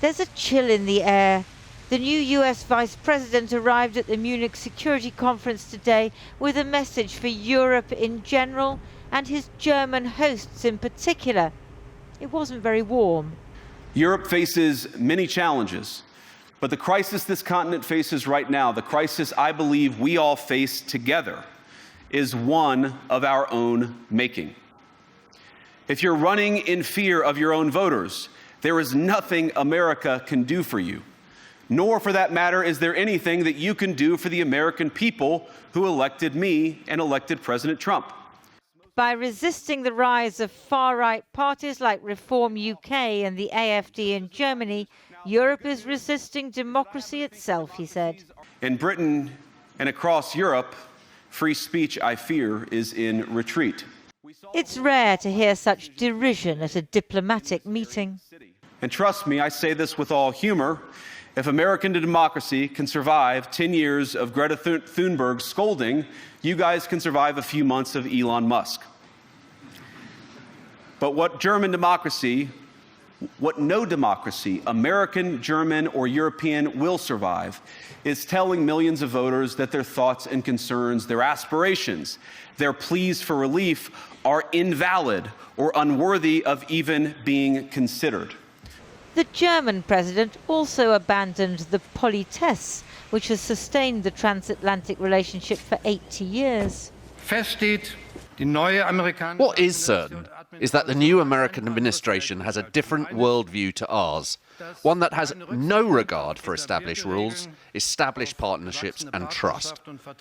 There's a chill in the air. The new US Vice President arrived at the Munich Security Conference today with a message for Europe in general and his German hosts in particular. It wasn't very warm. Europe faces many challenges, but the crisis this continent faces right now, the crisis I believe we all face together, is one of our own making. If you're running in fear of your own voters, there is nothing America can do for you. Nor, for that matter, is there anything that you can do for the American people who elected me and elected President Trump. By resisting the rise of far-right parties like Reform UK and the AfD in Germany, Europe is resisting democracy itself, he said. In Britain and across Europe, free speech, I fear, is in retreat. It's rare to hear such derision at a diplomatic meeting. And trust me, I say this with all humor, if American democracy can survive 10 years of Greta Thunberg's scolding, you guys can survive a few months of Elon Musk. But what no democracy, American, German, or European, will survive is telling millions of voters that their thoughts and concerns, their aspirations, their pleas for relief are invalid or unworthy of even being considered. The German president also abandoned the politesse, which has sustained the transatlantic relationship for 80 years. What is certain is that the new American administration has a different worldview to ours, one that has no regard for established rules, established partnerships and trust.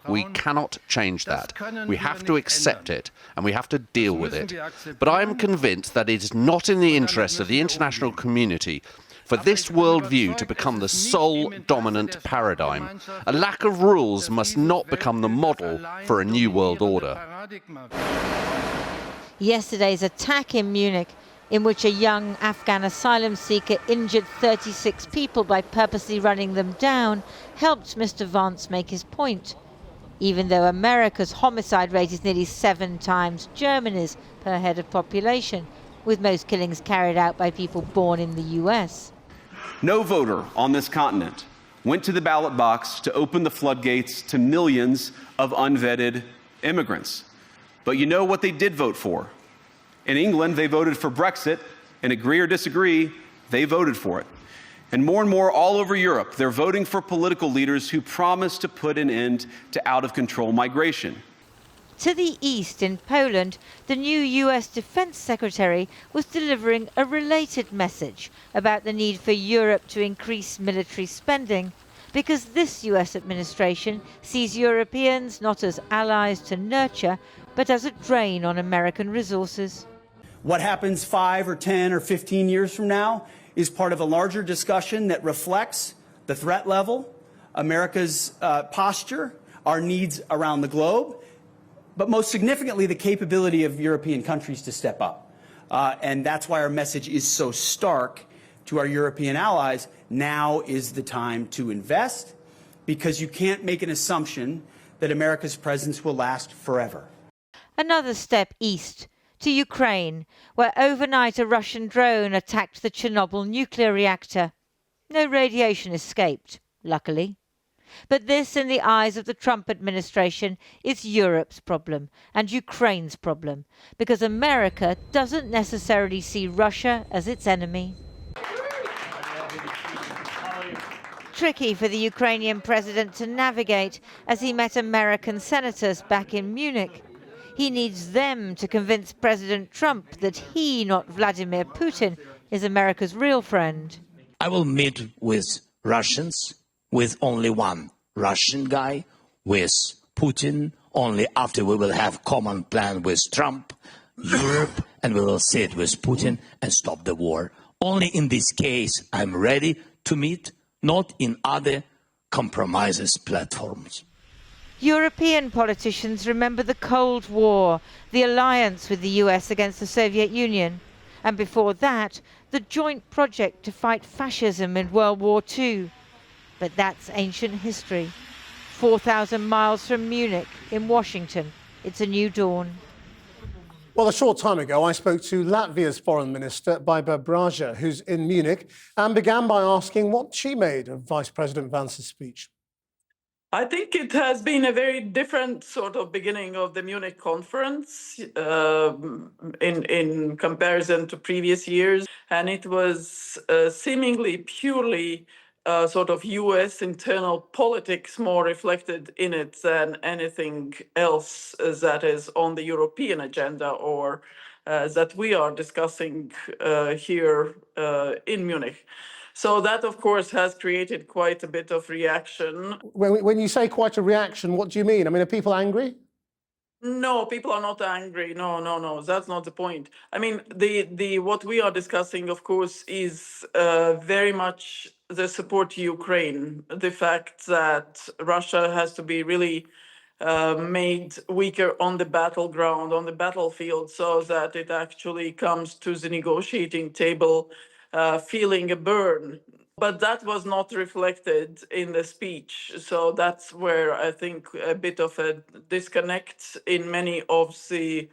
We cannot change that. We have to accept it and we have to deal with it. But I am convinced that it is not in the interest of the international community for this worldview to become the sole dominant paradigm. A lack of rules must not become the model for a new world order. Yesterday's attack in Munich, in which a young Afghan asylum seeker injured 36 people by purposely running them down, helped Mr Vance make his point. Even though America's homicide rate is nearly 7 times Germany's per head of population, with most killings carried out by people born in the US. No voter on this continent went to the ballot box to open the floodgates to millions of unvetted immigrants. But you know what they did vote for? In England, they voted for Brexit, and agree or disagree, they voted for it. And more all over Europe, they're voting for political leaders who promise to put an end to out-of-control migration. To the east, in Poland, the new US Defense Secretary was delivering a related message about the need for Europe to increase military spending, because this US administration sees Europeans not as allies to nurture, but as a drain on American resources. What happens 5 or 10 or 15 years from now is part of a larger discussion that reflects the threat level, America's posture, our needs around the globe, but most significantly, the capability of European countries to step up. And that's why our message is so stark to our European allies. Now is the time to invest, because you can't make an assumption that America's presence will last forever. Another step east, to Ukraine, where overnight a Russian drone attacked the Chernobyl nuclear reactor. No radiation escaped, luckily. But this, in the eyes of the Trump administration, is Europe's problem and Ukraine's problem, because America doesn't necessarily see Russia as its enemy. Tricky for the Ukrainian president to navigate as he met American senators back in Munich. He needs them to convince President Trump that he, not Vladimir Putin, is America's real friend. I will meet with Russians, with only one Russian guy, with Putin, only after we will have common plan with Trump, Europe, and we will sit with Putin and stop the war. Only in this case I'm ready to meet, not in other compromises platforms. European politicians remember the Cold War, the alliance with the US against the Soviet Union, and before that, the joint project to fight fascism in World War II. But that's ancient history. 4,000 miles from Munich, in Washington, it's a new dawn. Well, a short time ago, I spoke to Latvia's Foreign Minister, Baiba Braja, who's in Munich, and began by asking what she made of Vice President Vance's speech. I think it has been a very different sort of beginning of the Munich conference in comparison to previous years. And it was seemingly purely sort of US internal politics more reflected in it than anything else that is on the European agenda or that we are discussing here in Munich. So that, of course, has created quite a bit of reaction. When you say quite a reaction, what do you mean? I mean, are people angry? No, people are not angry. No. That's not the point. I mean, the what we are discussing, of course, is very much the support to Ukraine. The fact that Russia has to be really made weaker on the battleground, on the battlefield, so that it actually comes to the negotiating table feeling a burn. But that was not reflected in the speech. So that's where I think a bit of a disconnect in many of the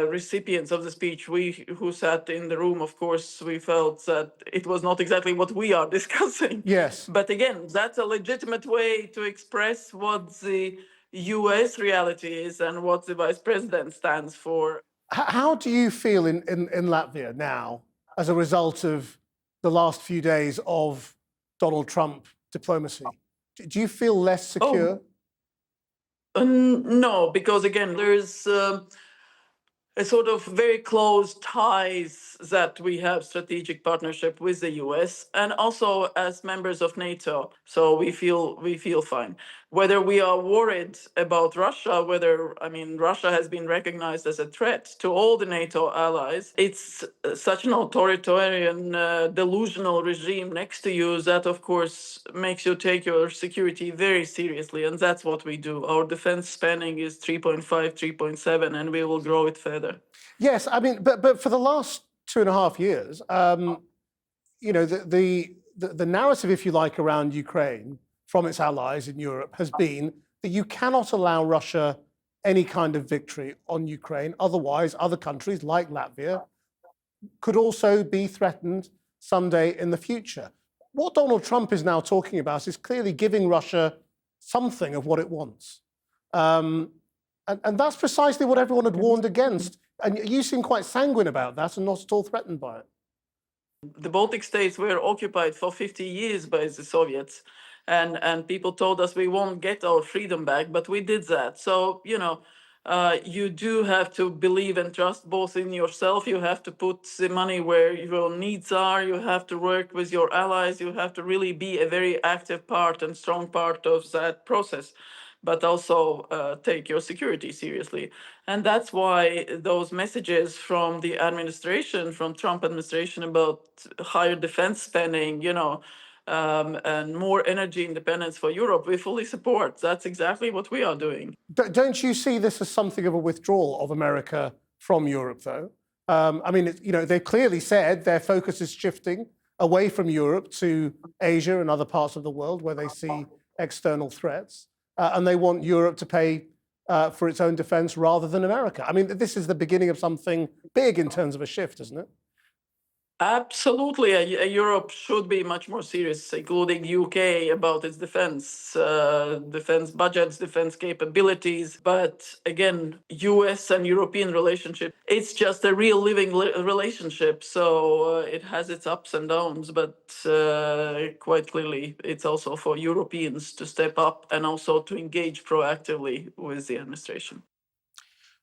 recipients of the speech. We who sat in the room, of course, we felt that it was not exactly what we are discussing. Yes. But again, that's a legitimate way to express what the US reality is and what the vice president stands for. How do you feel in Latvia now as a result of the last few days of Donald Trump diplomacy? Do you feel less secure? No, because again, there's a sort of very close ties that we have strategic partnership with the US and also as members of NATO. So we feel fine. Whether we are worried about Russia, Russia has been recognized as a threat to all the NATO allies. It's such an authoritarian, delusional regime next to you that, of course, makes you take your security very seriously. And that's what we do. Our defense spending is 3.5, 3.7, and we will grow it further. Yes, I mean, but for the last 2.5 years, you know, the narrative, if you like, around Ukraine from its allies in Europe has been that you cannot allow Russia any kind of victory on Ukraine. Otherwise, other countries like Latvia could also be threatened someday in the future. What Donald Trump is now talking about is clearly giving Russia something of what it wants. And that's precisely what everyone had warned against. And you seem quite sanguine about that and not at all threatened by it. The Baltic states were occupied for 50 years by the Soviets. And people told us we won't get our freedom back, but we did that. So, you know, you do have to believe and trust both in yourself. You have to put the money where your needs are. You have to work with your allies. You have to really be a very active part and strong part of that process, but also take your security seriously. And that's why those messages from the administration, from Trump administration about higher defense spending, you know, and more energy independence for Europe, we fully support. That's exactly what we are doing. Don't you see this as something of a withdrawal of America from Europe, though? I mean, you know, they've clearly said their focus is shifting away from Europe to Asia and other parts of the world where they see external threats, and they want Europe to pay for its own defense rather than America. I mean, this is the beginning of something big in terms of a shift, isn't it? Absolutely. Europe should be much more serious, including UK, about its defense budgets, defense capabilities. But again, US and European relationship, it's just a real living relationship. So it has its ups and downs, but quite clearly, it's also for Europeans to step up and also to engage proactively with the administration.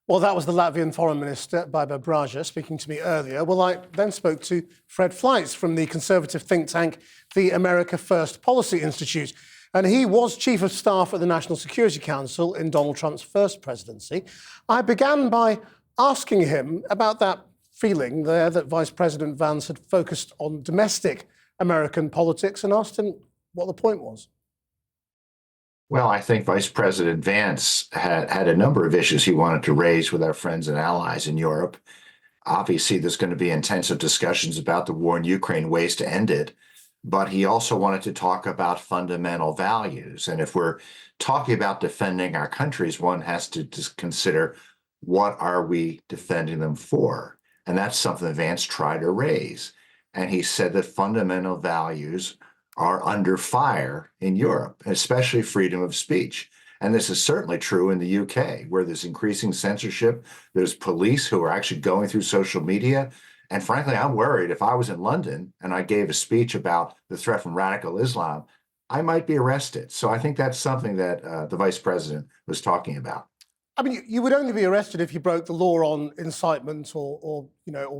Well, that was the Latvian Foreign Minister, Baiba Braja, speaking to me earlier. Well, I then spoke to Fred Fleitz from the conservative think tank, the America First Policy Institute. And he was Chief of Staff at the National Security Council in Donald Trump's first presidency. I began by asking him about that feeling there that Vice President Vance had focused on domestic American politics and asked him what the point was. Well, I think Vice President Vance had a number of issues he wanted to raise with our friends and allies in Europe. Obviously, there's going to be intensive discussions about the war in Ukraine, ways to end it. But he also wanted to talk about fundamental values. And if we're talking about defending our countries, one has to consider what are we defending them for? And that's something that Vance tried to raise. And he said that fundamental values are under fire in Europe, especially freedom of speech. And this is certainly true in the UK, where there's increasing censorship. There's police who are actually going through social media. And frankly, I'm worried if I was in London and I gave a speech about the threat from radical Islam, I might be arrested. So I think that's something that the vice president was talking about. I mean, you would only be arrested if you broke the law on incitement or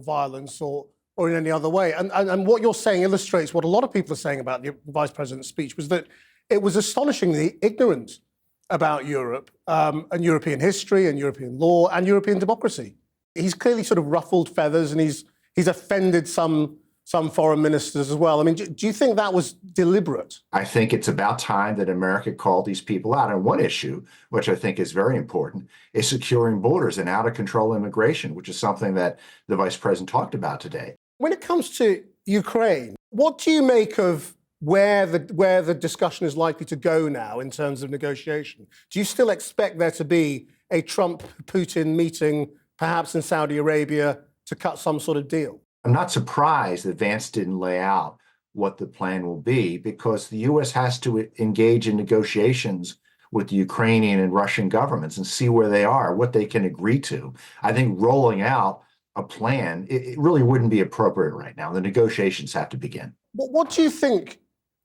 violence or in any other way. And what you're saying illustrates what a lot of people are saying about the vice president's speech, was that it was astonishingly ignorant about Europe and European history and European law and European democracy. He's clearly sort of ruffled feathers, and he's offended some foreign ministers as well. I mean, do you think that was deliberate? I think it's about time that America called these people out. And one issue, which I think is very important, is securing borders and out-of-control immigration, which is something that the vice president talked about today. When it comes to Ukraine, what do you make of where the discussion is likely to go now in terms of negotiation? Do you still expect there to be a Trump-Putin meeting, perhaps in Saudi Arabia, to cut some sort of deal? I'm not surprised that Vance didn't lay out what the plan will be, because the U.S. has to engage in negotiations with the Ukrainian and Russian governments and see where they are, what they can agree to. I think rolling out a plan, it really wouldn't be appropriate right now. The negotiations have to begin. What do you think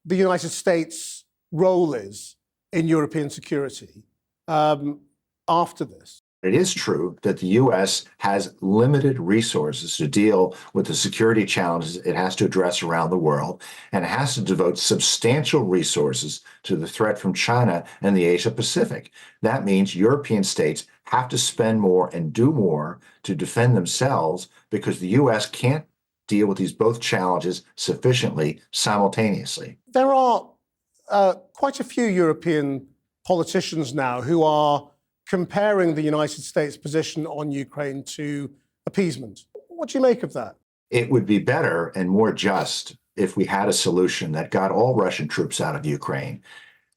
the United States' role is in European security after this? It is true that the U.S. has limited resources to deal with the security challenges it has to address around the world, and it has to devote substantial resources to the threat from China and the Asia Pacific. That means European states have to spend more and do more to defend themselves, because the U.S. can't deal with these both challenges sufficiently simultaneously. There are quite a few European politicians now who are comparing the United States' position on Ukraine to appeasement. What do you make of that? It would be better and more just if we had a solution that got all Russian troops out of Ukraine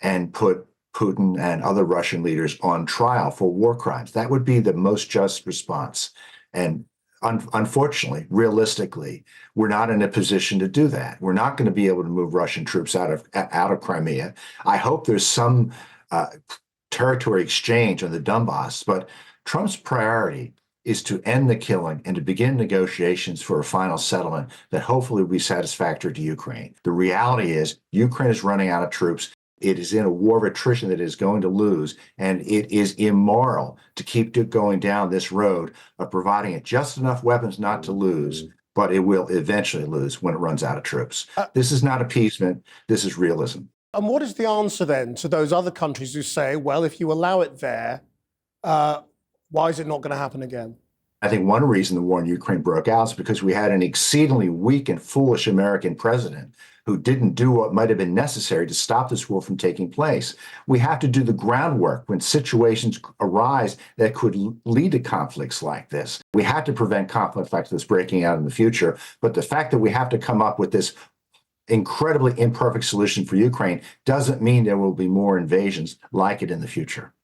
and put Putin and other Russian leaders on trial for war crimes. That would be the most just response. And unfortunately, realistically, we're not in a position to do that. We're not going to be able to move Russian troops out of Crimea. I hope there's some territory exchange on the Donbass, but Trump's priority is to end the killing and to begin negotiations for a final settlement that hopefully will be satisfactory to Ukraine. The reality is Ukraine is running out of troops. It is in a war of attrition that it is going to lose, and it is immoral to keep going down this road of providing it just enough weapons not to lose, but it will eventually lose when it runs out of troops. This is not appeasement. This is realism. And what is the answer then to those other countries who say, well, if you allow it there, why is it not going to happen again? I think one reason the war in Ukraine broke out is because we had an exceedingly weak and foolish American president who didn't do what might have been necessary to stop this war from taking place. We have to do the groundwork when situations arise that could lead to conflicts like this. We have to prevent conflict like this breaking out in the future. But the fact that we have to come up with this incredibly imperfect solution for Ukraine doesn't mean there will be more invasions like it in the future.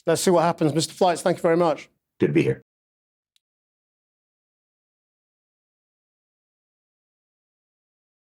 Let's see what happens. Mr. Fleitz, thank you very much. Good to be here.